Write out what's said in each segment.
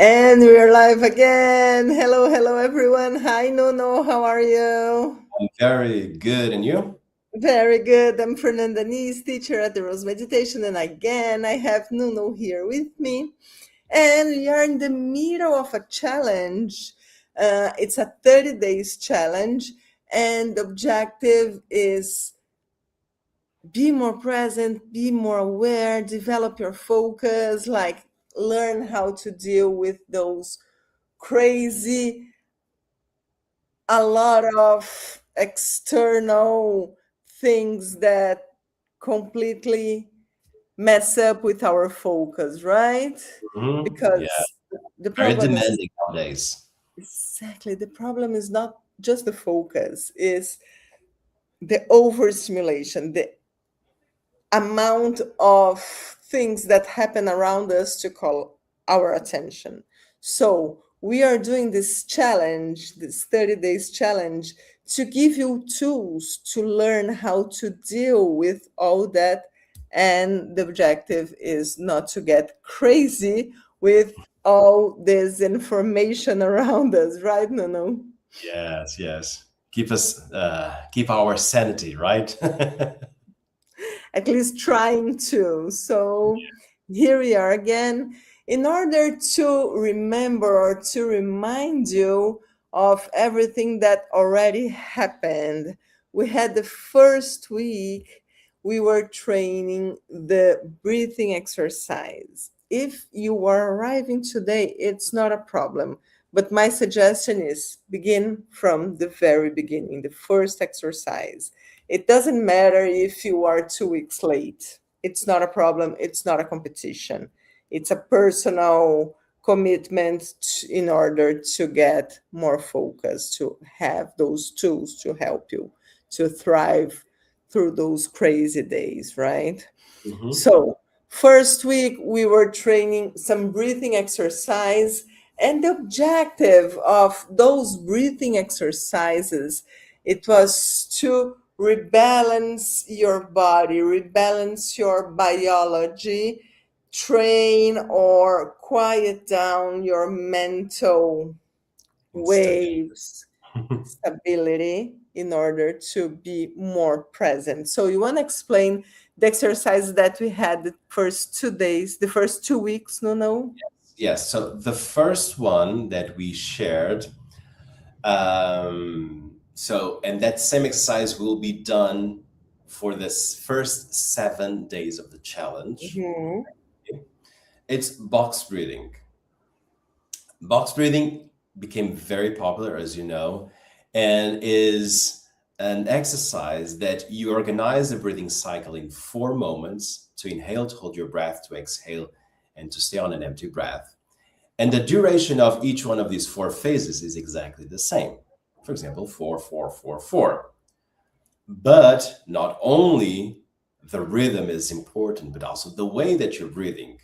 And we're live again. Hello, hello, everyone. Hi, Nono. How are you? I'm very good. And you? Very good. I'm Fernanda Nis, teacher at the Rose Meditation. And again, I have Nuno here with me. And we are in the middle of a challenge. It's a 30 days challenge. And the objective is be more present, be more aware, develop your focus, like learn how to deal with those crazy a lot of external things that completely mess up with our focus, right? Yeah, Because the very problem is demanding nowadays. exactly the problem is not just the focus, is the overstimulation, the amount of things that happen around us to call our attention. So, we are doing this challenge, this 30 days challenge, to give you tools to learn how to deal with all that. And the objective is not to get crazy with all this information around us, right, Nono? Yes, yes. Keep our sanity, right? At least trying to. So here we are again. In order to remember or to remind you of everything that already happened, we had the first week, we were training the breathing exercise. If you are arriving today, it's not a problem. But my suggestion is begin from the very beginning, the first exercise. It doesn't matter if you are 2 weeks late. It's not a problem. It's not a competition. It's a personal commitment in order to get more focus, to have those tools to help you to thrive through those crazy days, right? hmm So, first week we were training some breathing exercise, and the objective of those breathing exercises it was to rebalance your body, rebalance your biology, train or quiet down your mental Instability. waves, stability in order to be more present. So you want to explain the exercise that we had the first 2 days, the first 2 weeks, no, no? Yes. So the first one that we shared, and that same exercise will be done for this first 7 days of the challenge. Mhm. It's box breathing. Box breathing became very popular, as you know, and is an exercise that you organize the breathing cycle in 4 moments to inhale, to hold your breath, to exhale, and to stay on an empty breath. And the duration of each one of these 4 phases is exactly the same. For example, 4, 4, 4, 4. But not only the rhythm is important, but also the way that you're breathing.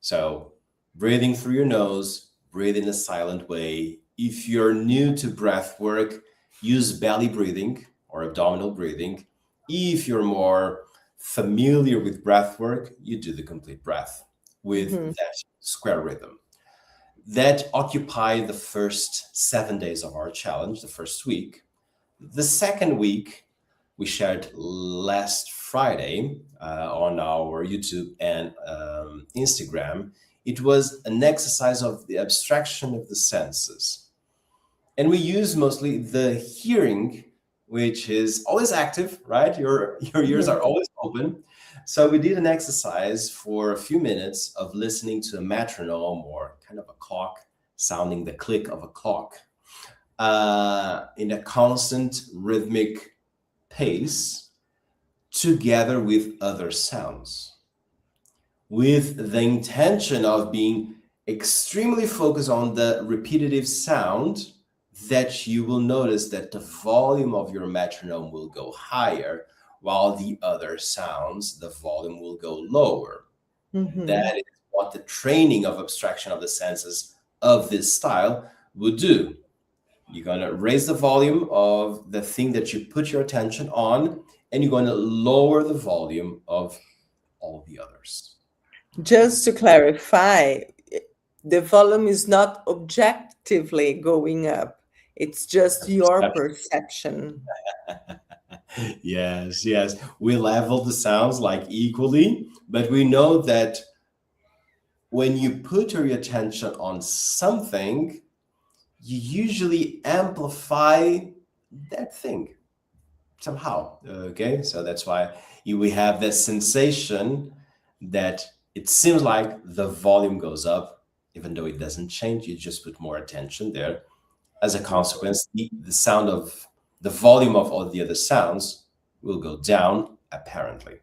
So, breathing through your nose, breathe in a silent way. If you're new to breath work, use belly breathing or abdominal breathing. If you're more familiar with breath work, you do the complete breath with Mhm. that square rhythm. That occupied the first 7 days of our challenge, the first week. The second week, we shared last Friday on our YouTube and Instagram. It was an exercise of the abstraction of the senses. And we use mostly the hearing, which is always active, right? Your ears are Mhm. always open. So we did an exercise for a few minutes of listening to a metronome or kind of a clock, sounding the click of a clock in a constant rhythmic pace together with other sounds, with the intention of being extremely focused on the repetitive sound that you will notice that the volume of your metronome will go higher while the other sounds the volume will go lower. Mhm. That is what the training of abstraction of the senses of this style would do. You're going to raise the volume of the thing that you put your attention on, and you're going to lower the volume of all the others. Just to clarify, the volume is not objectively going up. It's just your Perception. perception. Yes, yes. We level the sounds like equally, but we know that when you put your attention on something, you usually amplify that thing somehow. Okay, so that's why we have this sensation that it seems like the volume goes up, even though it doesn't change. You just put more attention there. As a consequence, the sound of the volume of all the other sounds will go down, apparently.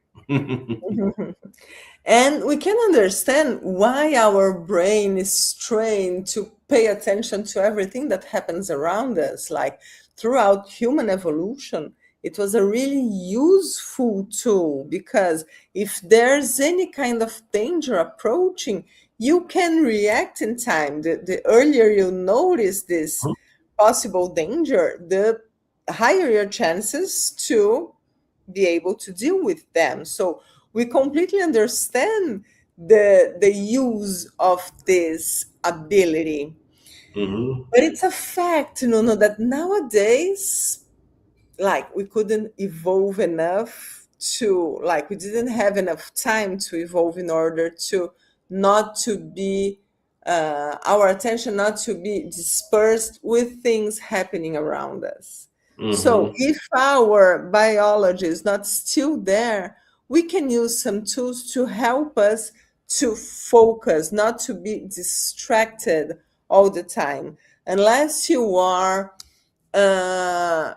And we can understand why our brain is trained to pay attention to everything that happens around us. Like throughout human evolution, it was a really useful tool because if there's any kind of danger approaching, you can react in time. The earlier you notice this possible danger, the higher your chances to be able to deal with them. So we completely understand the use of this ability. Hmm. But it's a fact, that nowadays, like we couldn't evolve enough to, like we didn't have enough time to evolve in order to not to be our attention not to be dispersed with things happening around us. So Hmm. if our biology is not still there, we can use some tools to help us to focus, not to be distracted all the time, unless you are uh,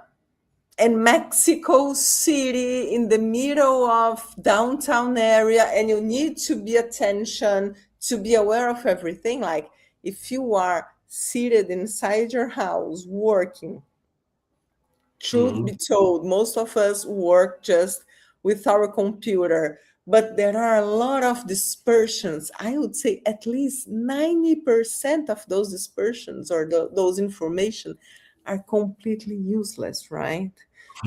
in Mexico City in the middle of downtown area and you need to be attention to be aware of everything. Like if you are seated inside your house working, truth Hmm. be told, most of us work just with our computer, but there are a lot of dispersions. I would say at least 90% of those dispersions or those information are completely useless, right?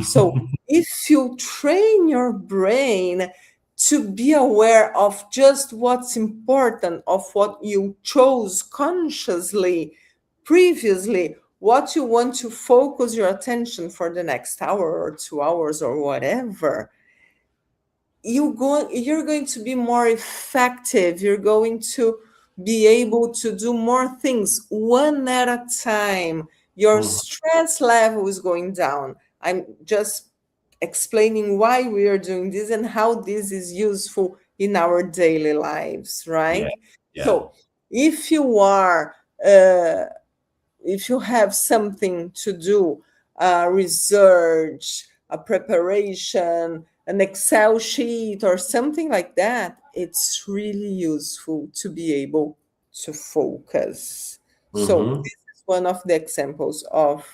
So if you train your brain to be aware of just what's important, of what you chose consciously previously, what you want to focus your attention for the next hour or 2 hours or whatever, you're going to be more effective. You're going to be able to do more things one at a time. Your Hmm. stress level is going down. I'm just explaining why we are doing this and how this is useful in our daily lives, Yeah, right? yeah. So if you are uh, if you have something to do, research, a preparation, an Excel sheet, or something like that, it's really useful to be able to focus. So, Hmm. this is one of the examples of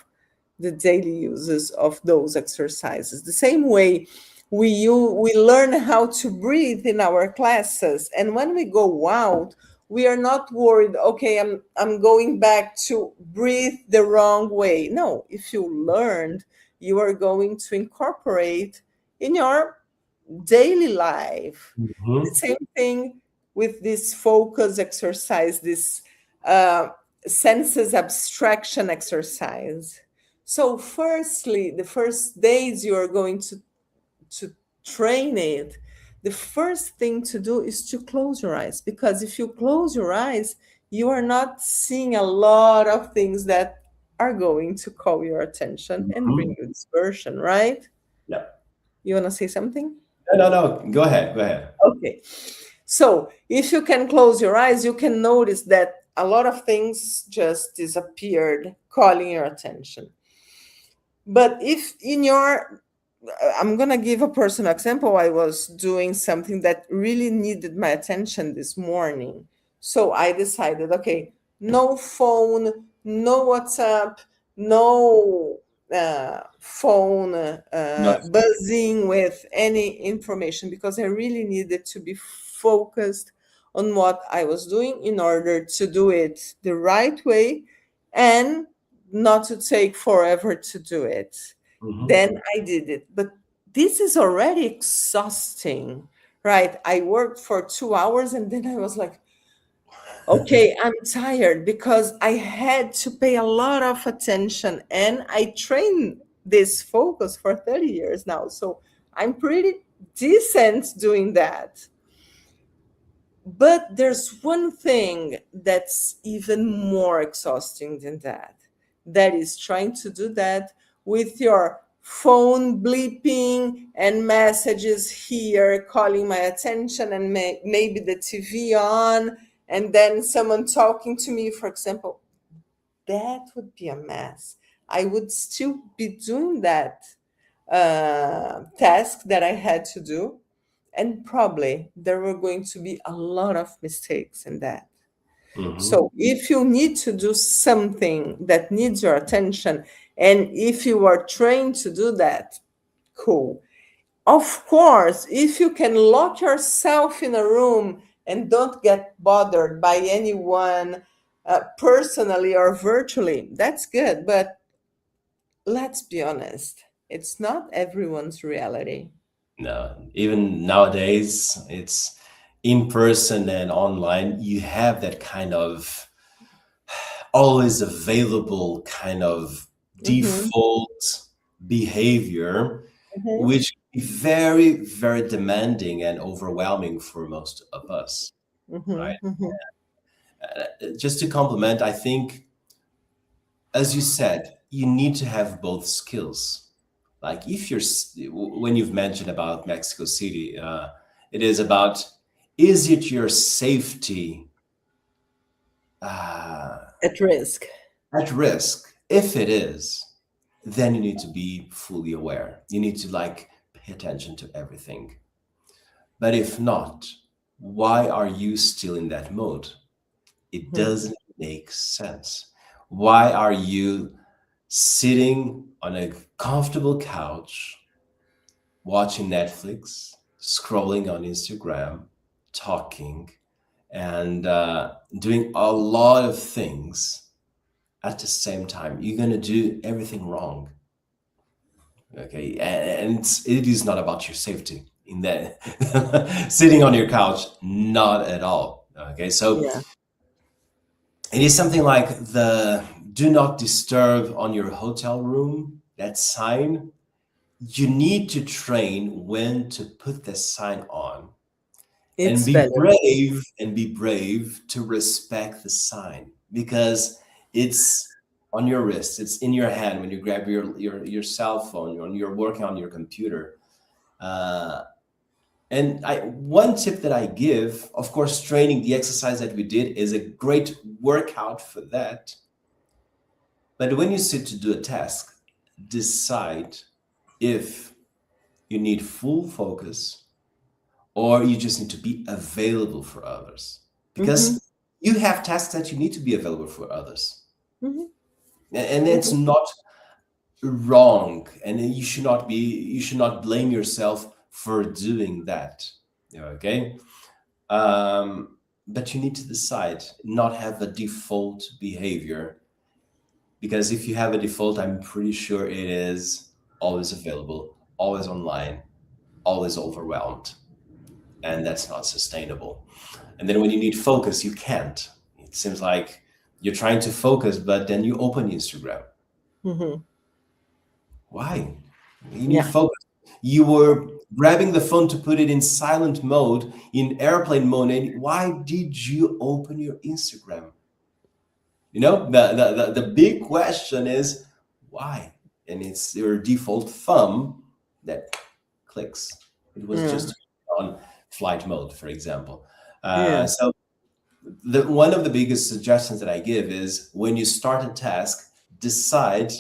the daily uses of those exercises. The same way we learn how to breathe in our classes, and when we go out, we are not worried. Okay, I'm going back to breathe the wrong way. No, if you learned, you are going to incorporate in your daily life. The Hmm. same thing with this focus exercise, this uh, senses abstraction exercise. So, firstly, the first days you are going to train it, the first thing to do is to close your eyes. Because if you close your eyes, you are not seeing a lot of things that are going to call your attention and bring Hmm. you dispersion, right? Yeah. You want to say something? No, no, no. Go ahead. Go ahead. Okay. So if you can close your eyes, you can notice that a lot of things just disappeared, calling your attention. But if in your, I'm going to give a personal example. I was doing something that really needed my attention this morning. So I decided, okay, no phone, no WhatsApp, no phone Not. buzzing with any information because I really needed to be focused on what I was doing in order to do it the right way and not to take forever to do it. Hmm. Then I did it. But this is already exhausting, right? I worked for 2 hours and then I was like, Okay, I'm tired because I had to pay a lot of attention and I train this focus for 30 years now. So I'm pretty decent doing that. But there's one thing that's even more exhausting than that. That is trying to do that with your phone bleeping and messages here calling my attention and maybe the TV on and then someone talking to me, for example. That would be a mess. I would still be doing that task that I had to do, and probably there were going to be a lot of mistakes in that. Hmm. So if you need to do something that needs your attention, and if you are trained to do that, cool. Of course, if you can lock yourself in a room and don't get bothered by anyone personally or virtually, that's good. But let's be honest, it's not everyone's reality. No, even nowadays, it's in person and online. You have that kind of always available kind of Mm-hmm, default behavior, mm-hmm, which can be very, very demanding and overwhelming for most of us, right? mm-hmm, mm-hmm, Just to complement, I think, as you said, you need to have both skills. Like if when you've mentioned about Mexico City, it is about, is it your safety uh, at risk. at risk? If it is, then you need to be fully aware. You need to like pay attention to everything. But if not, why are you still in that mode? It Mhm. doesn't make sense. Why are you sitting on a comfortable couch, watching Netflix, scrolling on Instagram, talking, and doing a lot of things at the same time? You're going to do everything wrong. Okay. And it is not about your safety in that sitting on your couch, not at all. Okay. So Yeah. it is something like the do not disturb on your hotel room, that sign. You need to train when to put the sign on It's valuable. and be brave to respect the sign because it's on your wrist, it's in your hand when you grab your cell phone, when you're working on your computer. Uh, and one tip that I give, of course, training, the exercise that we did is a great workout for that. But when you sit to do a task, decide if you need full focus or you just need to be available for others. Mm-hmm, Because you have tasks that you need to be available for others. mm-hmm, And it's mm-hmm, not wrong. And you should not blame yourself for doing that. Okay? But you need to decide, not have a default behavior. Because if you have a default, I'm pretty sure it is always available, always online, always overwhelmed. And that's not sustainable. And then when you need focus, you can't. It seems like you're trying to focus, but then you open Instagram. mm-hmm. Why? You need Yeah. focus. You were grabbing the phone to put it in silent mode, in airplane mode. And why did you open your Instagram? The big question is why? And it's your default thumb that clicks. It was Yeah. just on flight mode, for example. Yeah. So one of the biggest suggestions that I give is when you start a task, decide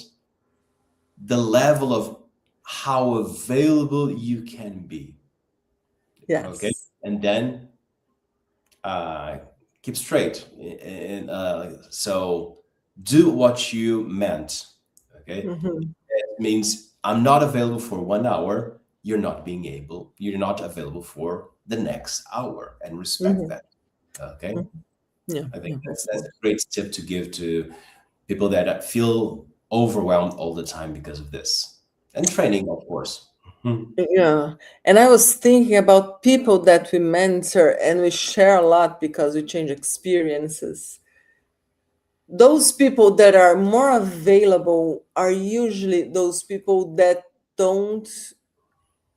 the level of how available you can be. Okay, Yes. and then uh, keep straight. And so do what you meant. Okay, Mm-hmm, it means I'm not available for 1 hour. You're not available for the next hour, and respect mm-hmm, that. Okay, mm-hmm. Yeah. I think Yeah. Of that's a course. great tip to give to people that feel overwhelmed all the time because of this. And training, of course. Mhm. Yeah. And I was thinking about people that we mentor and we share a lot because we change experiences. Those people that are more available are usually those people that don't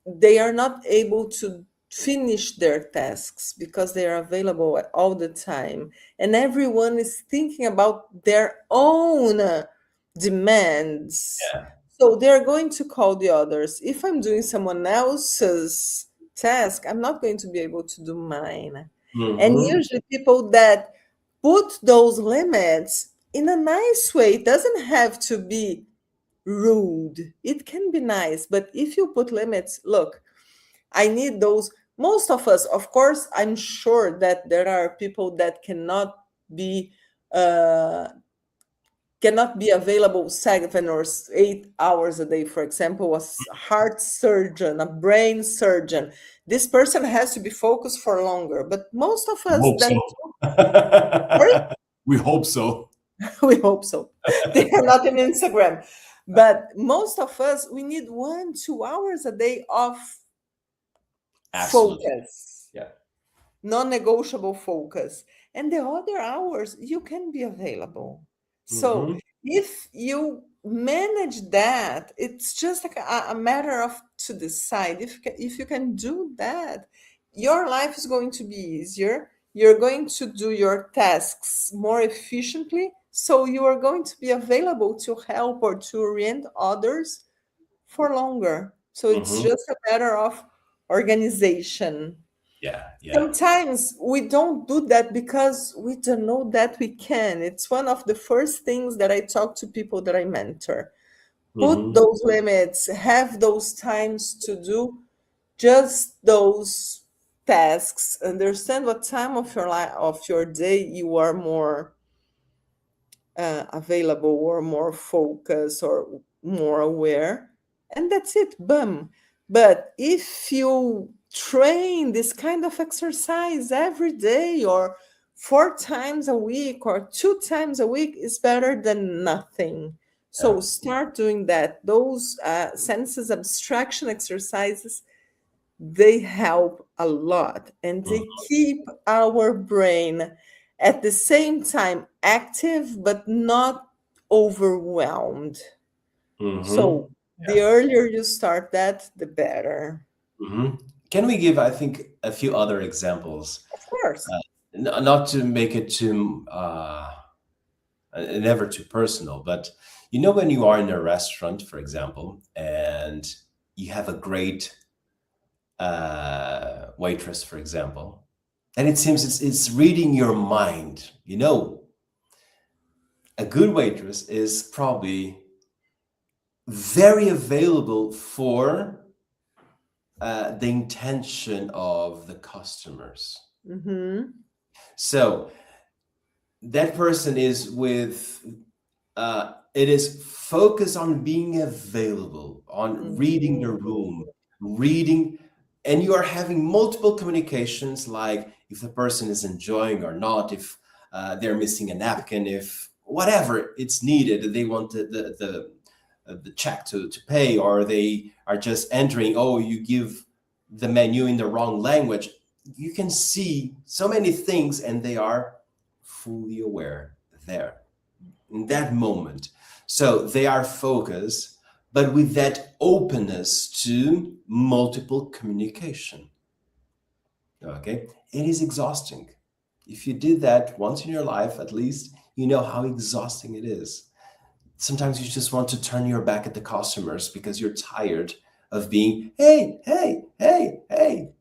they are not able to finish their tasks because they are available all the time, and everyone is thinking about their own demands, Yeah. so they're going to call the others. If I'm doing someone else's task, I'm not going to be able to do mine. And Hmm. usually people that put those limits in a nice way, it doesn't have to be rude. It can be nice, but if you put limits, look, I need those. Most of us, of course, I'm sure that there are people that be uh, cannot be available 7 or 8 hours a day. For example, heart surgeon, a brain surgeon. This person has to be focused for longer. But most of We us hope that so. sorry, We hope so. we hope so. They are not in Instagram. But most of us, we need 1, 2 hours a day of Absolutely. focus, Yeah. non-negotiable focus, and the other hours you can be available. So Hmm. if you manage that, it's just like a matter of to decide if you can do that, your life is going to be easier, you're going to do your tasks more efficiently, so you are going to be available to help or to orient others for longer. So it's Hmm. just a matter of organization. Yeah. Yeah. Sometimes we don't do that because we don't know that we can. It's one of the first things that I talk to people that I mentor. Put Hmm. those limits, have those times to do just those tasks. Understand what time of your life of your day you are more available or more focused or more aware, and that's it, boom. But if you train this kind of exercise every day or 4 times a week or 2 times a week, is better than nothing. So Yeah. start doing that. Those senses abstraction exercises, they help a lot and they keep our brain at the same time active but not overwhelmed. Hmm. So the earlier you start that, the better. Hmm. Can we give, I think, a few other examples? Of course. Not to make it too, never too personal, but when you are in a restaurant, for example, and you have a great waitress, for example, and it seems it's reading your mind. A good waitress is probably very available for the intention of the customers. Mm-hmm. So that person is with it is focused on being available, on reading the Mm-hmm. room, reading, and you are having multiple communications, like if the person is enjoying or not, if they're missing a napkin, if whatever it's needed, they want the check to pay, or they are just entering. Oh, you give the menu in the wrong language. You can see so many things, and they are fully aware there in that moment. So they are focused, but with that openness to multiple communication. Okay. It is exhausting. If you did that once in your life, at least, you know how exhausting it is. Sometimes you just want to turn your back at the customers because you're tired of being, hey, hey, hey, hey.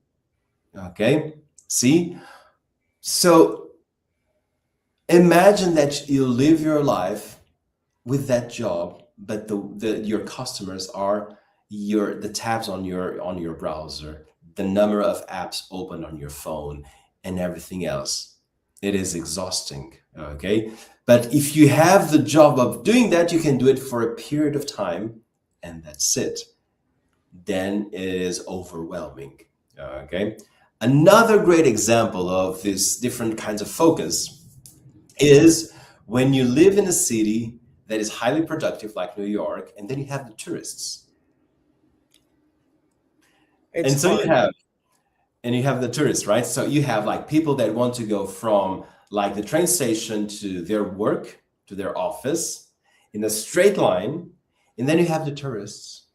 Okay. See? So imagine that you live your life with that job, but your customers are the tabs on your browser, the number of apps open on your phone, and everything else. It is exhausting. Okay, but if you have the job of doing that, you can do it for a period of time, and that's it. Then it is overwhelming. Okay, another great example of this different kinds of focus is when you live in a city that is highly productive, like New York, and then you have the tourists. It's And so you fun. have and you have the tourists, right? So you have like people that want to go from like the train station to their work, to their office in a straight line. And then you have the tourists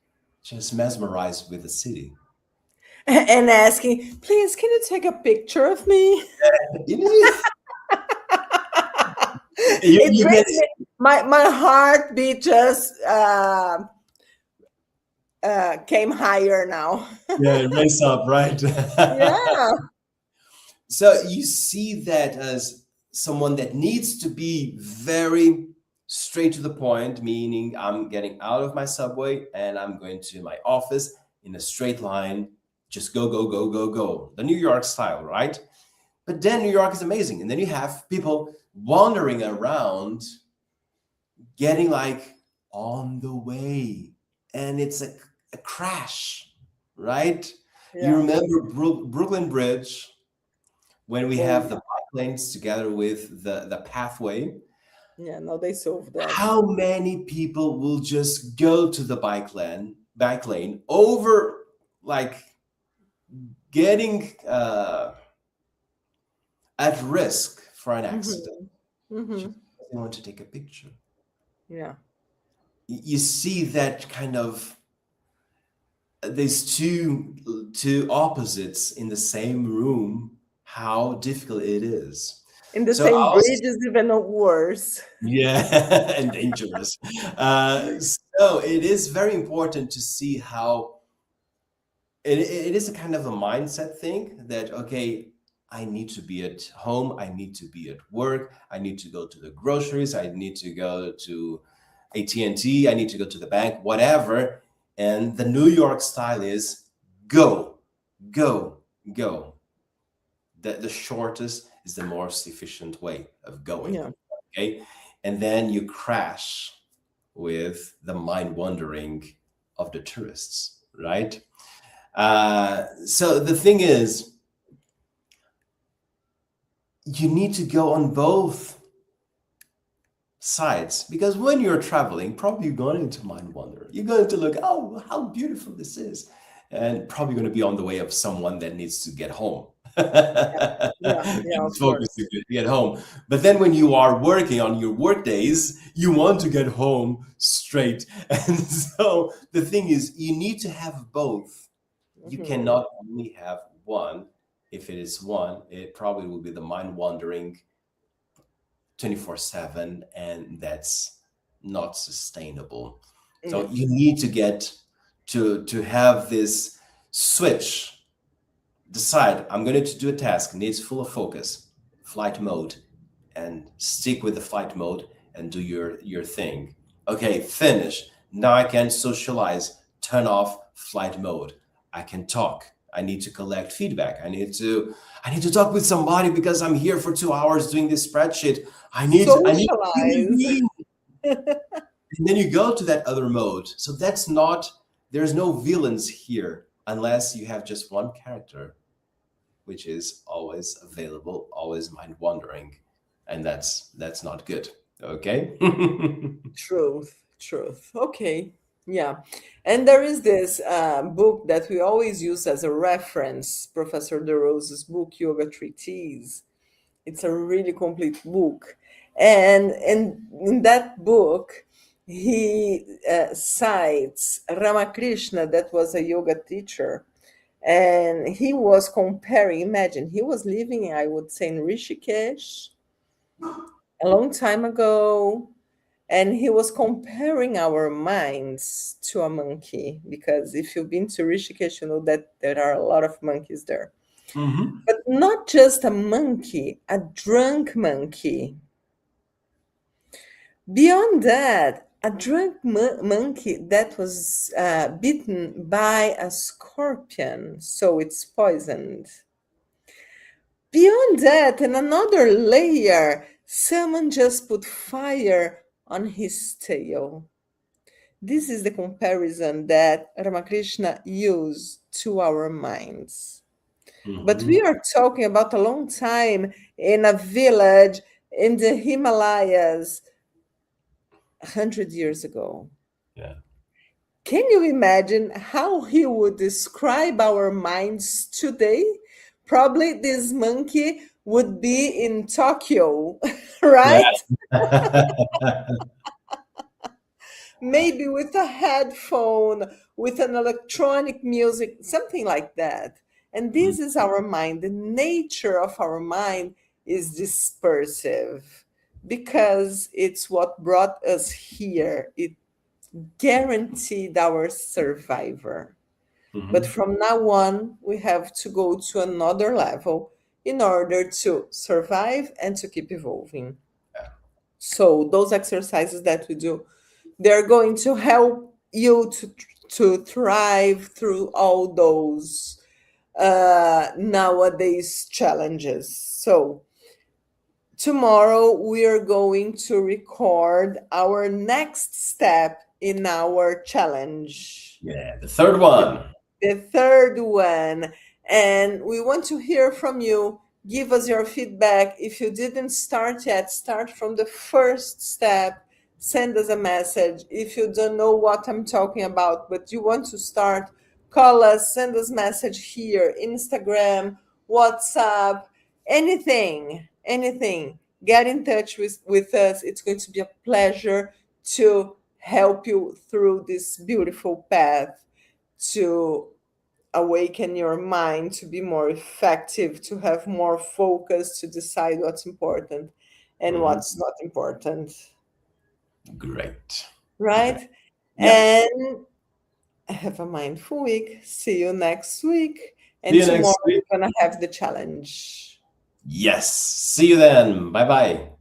just mesmerized with the city. And asking, please, can you take a picture of me? You, It you get makes me my heartbeat just came higher now. yeah, race up, right? Yeah, So you see that as someone that needs to be very straight to the point, meaning I'm getting out of my subway and I'm going to my office in a straight line, just go, go, go, go, go. The New York style, right? But then New York is amazing. And then you have people wandering around, getting like on the way. And it's a crash, right? You yeah. remember Brooklyn Bridge when we Oh have yeah, the bike lanes together with the pathway, yeah. No, they solved that. how many people will just go to the bike lane over like getting at risk for an accident Hmm. just Hmm. because they want to take a picture. Yeah. You see that kind of these two opposites in the same room, how difficult it is. In the So same I'll bridge is even worse. Yeah, and dangerous. So it is very important to see how it is a kind of a mindset thing that, okay, I need to be at home, I need to be at work, I need to go to the groceries, I need to go to AT&T, I need to go to the bank, whatever. And the New York style is go, go, go. The shortest is the most efficient way of going. Yeah. Okay. And then you crash with the mind wandering of the tourists, right? So the thing is, you need to go on both sides because when you're traveling, probably you're going to mind wander. You're going to look, oh, how beautiful this is, and probably going to be on the way of someone that needs to get home. Yeah. Yeah. And Of focus course. to get home. But then when you are working on your work days, you want to get home straight. And so the thing is, you need to have both. You Hmm. cannot only have one. If it is one, it probably will be the mind wandering 24/7, and that's not sustainable. So Yeah. you need to get to have this switch. Decide, I'm going to do a task, needs full of focus, flight mode, and stick with the flight mode and do your thing. Okay, finish. Now I can socialize, turn off flight mode. I can talk. I need to collect feedback. I need to talk with somebody because I'm here for 2 hours doing this spreadsheet. I need a human Socialize. being. And then you go to that other mode. So that's not there's no villains here unless you have just one character, which is always available, always mind wandering, and that's not good. Okay. Truth, truth. Okay. Yeah. And there is this book that we always use as a reference, Professor DeRose's book, Yoga Treatise. It's a really complete book. And in that book, he cites Ramakrishna, that was a yoga teacher. And he was comparing, imagine, he was living, I would say, in Rishikesh a long time ago, and he was comparing our minds to a monkey, because if you've been to Rishikesh, you know that there are a lot of monkeys there. Hmm. But not just a monkey, a drunk monkey. Beyond that, a drunk monkey that was bitten by a scorpion, so it's poisoned. Beyond that, in another layer, someone just put fire on his tail. This is the comparison that Ramakrishna used to our minds. But we Hmm. are talking about a long time in a village in the Himalayas 100 years ago. Yeah. Can you imagine how he would describe our minds today? Probably this monkey would be in Tokyo, Yeah. right? Maybe with a headphone, with an electronic music, something like that. And Mhm. this is our mind. The nature of our mind is dispersive because it's what brought us here. It guaranteed our survivor. But Mhm. from now on, we have to go to another level in order to survive and to keep evolving. So those exercises that we do, they're going to help you to thrive through all those nowadays challenges. So tomorrow we are going to record our next step in our challenge, Yeah. The third one. the third one. And we want to hear from you. Give us your feedback. If you didn't start yet, start from the first step. Send us a message. If you don't know what I'm talking about, but you want to start, call us, send us message here, Instagram, WhatsApp, anything, anything. Get in touch with us. It's going to be a pleasure to help you through this beautiful path to awaken your mind, to be more effective, to have more focus, to decide what's important and Mhm. what's not important, Great. Great. right? Yeah. And have a mindful week. See you next week. See And you tomorrow next week. we're going to have the challenge. Yes. See you then. Bye bye.